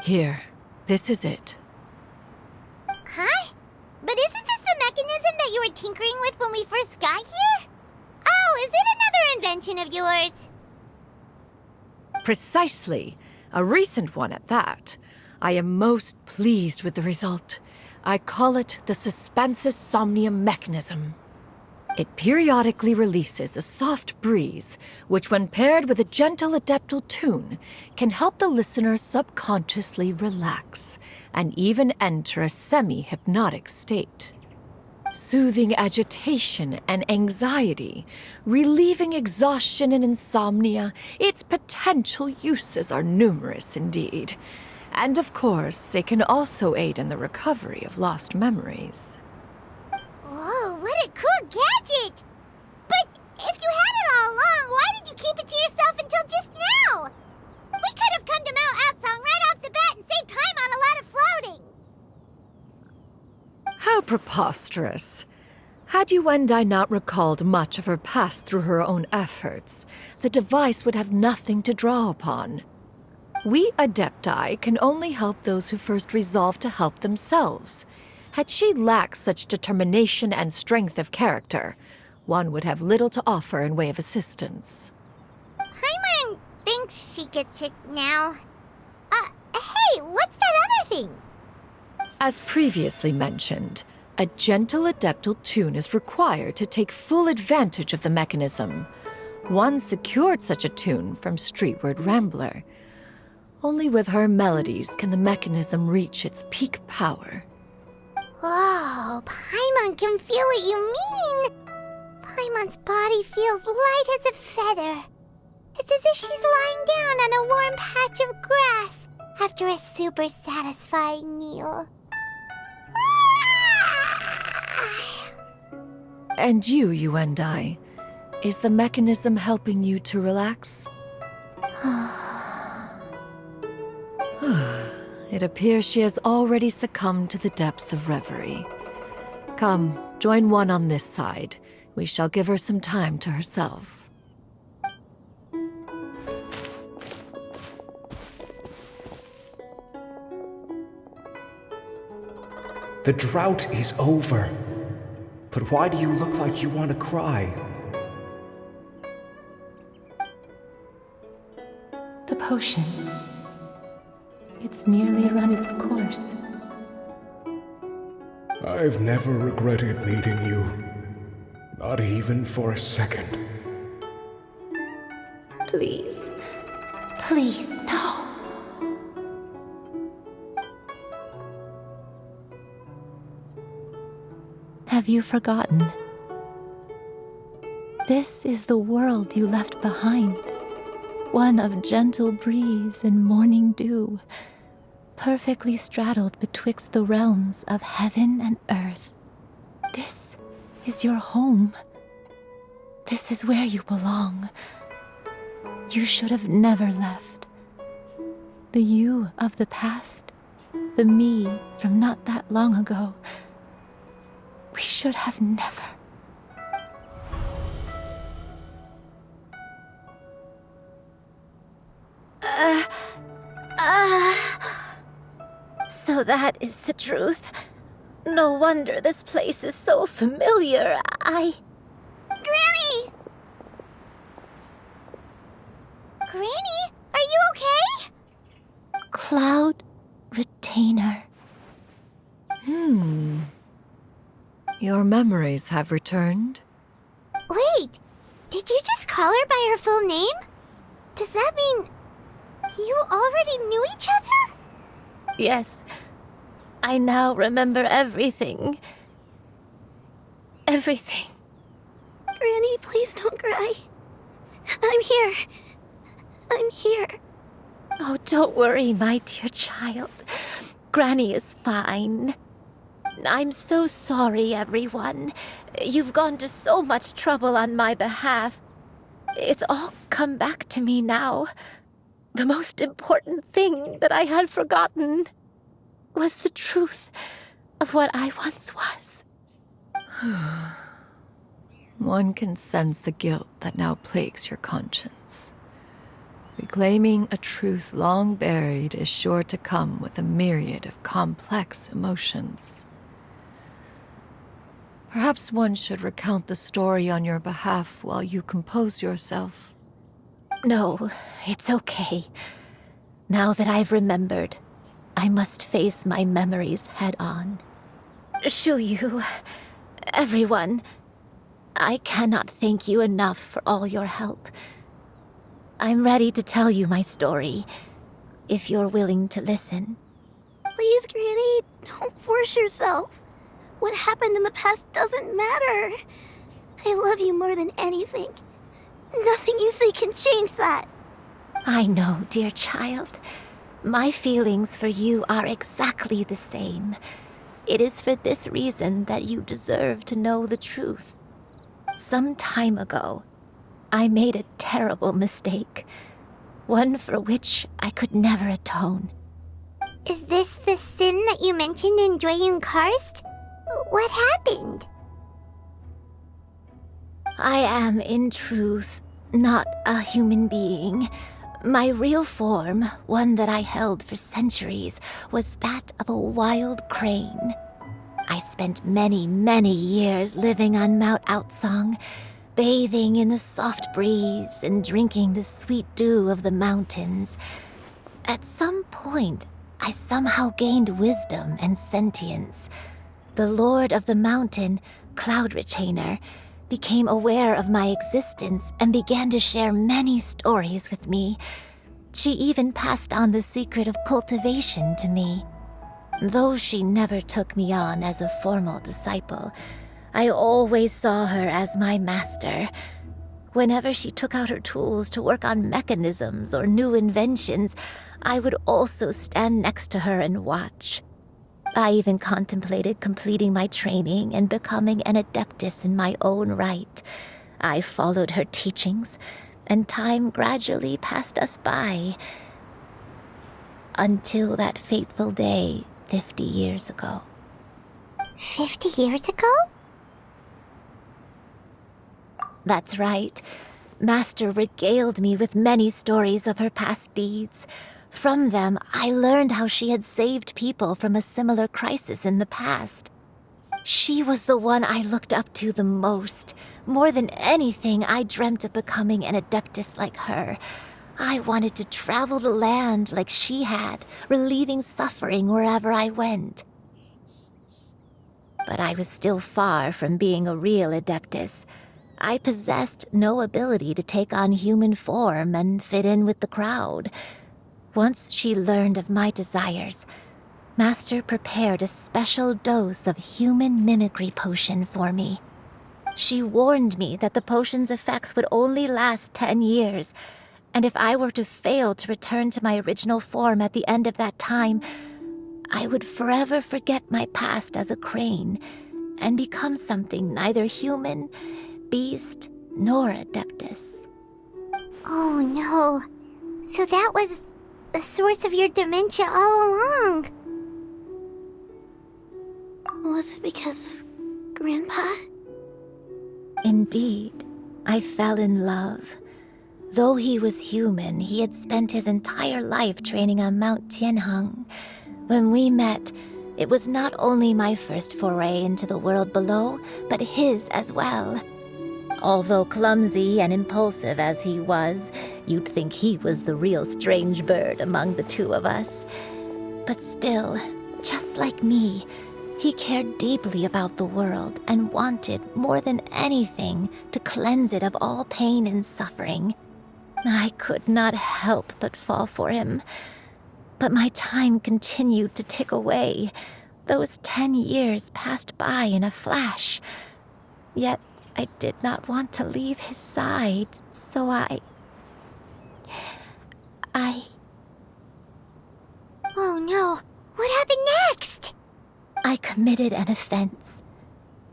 Here, this is it. Huh? But isn't this the mechanism that you were tinkering with when we first got here? Oh, is it another invention of yours? Precisely. A recent one at that. I am most pleased with the result. I call it the Suspensus Somnium mechanism. It periodically releases a soft breeze, which when paired with a gentle adeptal tune, can help the listener subconsciously relax and even enter a semi-hypnotic state. Soothing agitation and anxiety, relieving exhaustion and insomnia, its potential uses are numerous indeed. And of course, it can also aid in the recovery of lost memories. Whoa, what a cool gadget! But if you had it all along, why did you keep it to yourself until just now? We could have come to Mount Outsong right off the bat and saved Paimon a lot of floating. How preposterous. Had Yuandai not recalled much of her past through her own efforts, the device would have nothing to draw upon. We Adepti can only help those who first resolve to help themselves. Had she lacked such determination and strength of character, one would have little to offer in way of assistance. Paimon thinks she gets it now. Hey, what's that other thing? As previously mentioned, a gentle adeptal tune is required to take full advantage of the mechanism. One secured such a tune from Streetward Rambler. Only with her melodies can the mechanism reach its peak power. Whoa, Paimon can feel what you mean. Paimon's body feels light as a feather. It's as if she's lying down on a warm patch of grass after a super satisfying meal. And you, Yuandai, is the mechanism helping you to relax? It appears she has already succumbed to the depths of reverie. Come, join one on this side. We shall give her some time to herself. The drought is over. But why do you look like you want to cry? The potion. It's nearly run its course. I've never regretted meeting you. Not even for a second. Please. Please, no. Have you forgotten? This is the world you left behind. One of gentle breeze and morning dew, perfectly straddled betwixt the realms of heaven and earth. This is your home. This is where you belong. You should have never left. The you of the past, the me from not that long ago, we should have never. So that is the truth. No wonder this place is so familiar. Granny! Granny, are you okay? Cloud Retainer. Your memories have returned? Wait, did you just call her by her full name? Does that mean you already knew each other? Yes, I now remember everything. Everything. Granny, please don't cry. I'm here. I'm here. Oh, don't worry, my dear child. Granny is fine. I'm so sorry, everyone. You've gone to so much trouble on my behalf. It's all come back to me now. The most important thing that I had forgotten was the truth of what I once was. One can sense the guilt that now plagues your conscience. Reclaiming a truth long buried is sure to come with a myriad of complex emotions. Perhaps one should recount the story on your behalf while you compose yourself. No, it's okay. Now that I've remembered, I must face my memories head on. Shuyu, everyone, I cannot thank you enough for all your help. I'm ready to tell you my story, if you're willing to listen. Please, Granny, don't force yourself. What happened in the past doesn't matter. I love you more than anything. Nothing you say can change that. I know, dear child. My feelings for you are exactly the same. It is for this reason that you deserve to know the truth. Some time ago, I made a terrible mistake. One for which I could never atone. Is this the sin that you mentioned in Xianyun Karst? What happened? I am, in truth, not a human being. My real form, one that I held for centuries, was that of a wild crane. I spent many, many years living on Mount Outsong, bathing in the soft breeze and drinking the sweet dew of the mountains. At some point, I somehow gained wisdom and sentience. The Lord of the Mountain, Cloud Retainer, became aware of my existence and began to share many stories with me. She even passed on the secret of cultivation to me. Though she never took me on as a formal disciple, I always saw her as my master. Whenever she took out her tools to work on mechanisms or new inventions, I would also stand next to her and watch. I even contemplated completing my training and becoming an adeptus in my own right. I followed her teachings, and time gradually passed us by. Until that fateful day 50 years ago. 50 years ago? That's right. Master regaled me with many stories of her past deeds. From them, I learned how she had saved people from a similar crisis in the past. She was the one I looked up to the most. More than anything, I dreamt of becoming an adeptus like her. I wanted to travel the land like she had, relieving suffering wherever I went. But I was still far from being a real adeptus. I possessed no ability to take on human form and fit in with the crowd. Once she learned of my desires, Master prepared a special dose of human mimicry potion for me. She warned me that the potion's effects would only last 10 years, and if I were to fail to return to my original form at the end of that time, I would forever forget my past as a crane and become something neither human, beast, nor adeptus. Oh no. So that was the source of your dementia all along. Was it because of Grandpa? Indeed, I fell in love. Though he was human, he had spent his entire life training on Mount Tianheng. When we met, it was not only my first foray into the world below, but his as well. Although clumsy and impulsive as he was, you'd think he was the real strange bird among the two of us. But still, just like me, he cared deeply about the world and wanted, more than anything, to cleanse it of all pain and suffering. I could not help but fall for him. But my time continued to tick away. Those 10 years passed by in a flash. Yet I did not want to leave his side, so I... Oh no. What happened next? I committed an offense.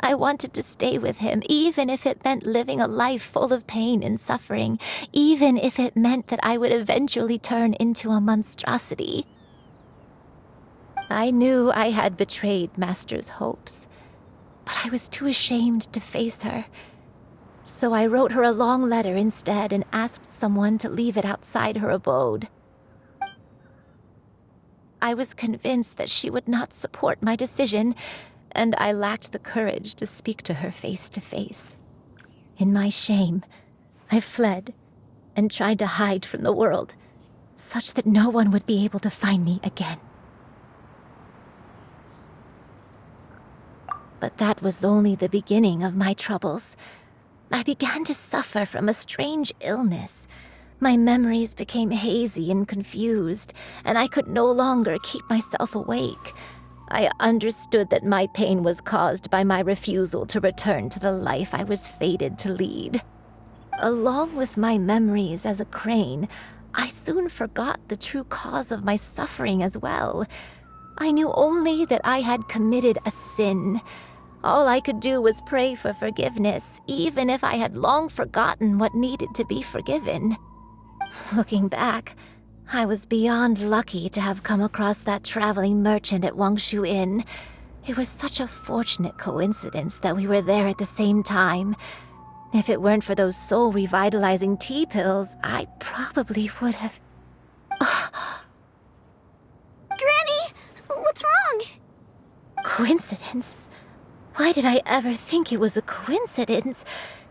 I wanted to stay with him, even if it meant living a life full of pain and suffering, even if it meant that I would eventually turn into a monstrosity. I knew I had betrayed Master's hopes, but I was too ashamed to face her. So I wrote her a long letter instead and asked someone to leave it outside her abode. I was convinced that she would not support my decision, and I lacked the courage to speak to her face to face. In my shame, I fled and tried to hide from the world, such that no one would be able to find me again. But that was only the beginning of my troubles. I began to suffer from a strange illness. My memories became hazy and confused, and I could no longer keep myself awake. I understood that my pain was caused by my refusal to return to the life I was fated to lead. Along with my memories as a crane, I soon forgot the true cause of my suffering as well. I knew only that I had committed a sin. All I could do was pray for forgiveness, even if I had long forgotten what needed to be forgiven. Looking back, I was beyond lucky to have come across that traveling merchant at Wangshu Inn. It was such a fortunate coincidence that we were there at the same time. If it weren't for those soul-revitalizing tea pills, I probably would have... Granny, what's wrong? Coincidence? Why did I ever think it was a coincidence?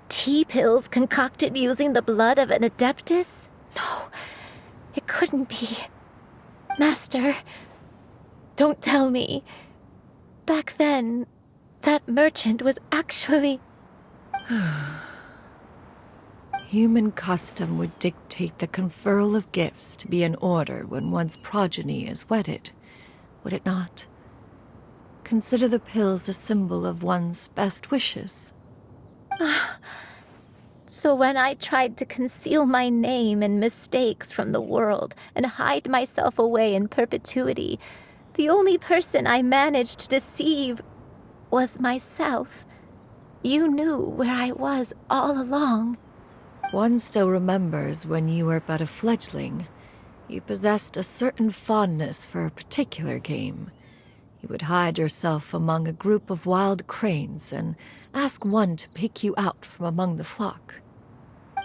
Tea pills concocted using the blood of an adeptus? No, it couldn't be. Master, don't tell me. Back then, that merchant was actually... Human custom would dictate the conferral of gifts to be in order when one's progeny is wedded, would it not? Consider the pills a symbol of one's best wishes. So when I tried to conceal my name and mistakes from the world and hide myself away in perpetuity, the only person I managed to deceive was myself. You knew where I was all along. One still remembers when you were but a fledgling. You possessed a certain fondness for a particular game. You would hide yourself among a group of wild cranes and ask one to pick you out from among the flock.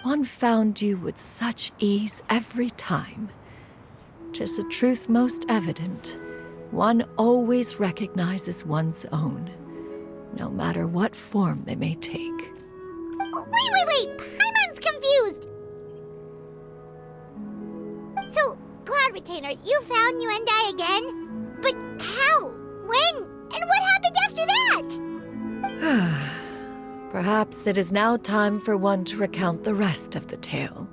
One found you with such ease every time. 'Tis a truth most evident. One always recognizes one's own, no matter what form they may take. Wait! Paimon's confused! So, Cloud Retainer, you found Yuandai again? But how? When? And what happened after that? Perhaps it is now time for one to recount the rest of the tale.